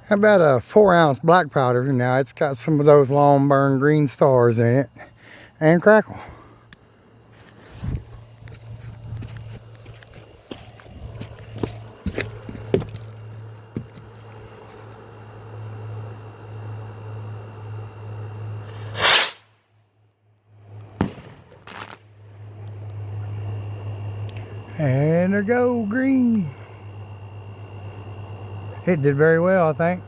How about a 4-ounce black powder? Now it's got some of those long burn green stars in it. And crackle. And there go, green. It did very well, I think.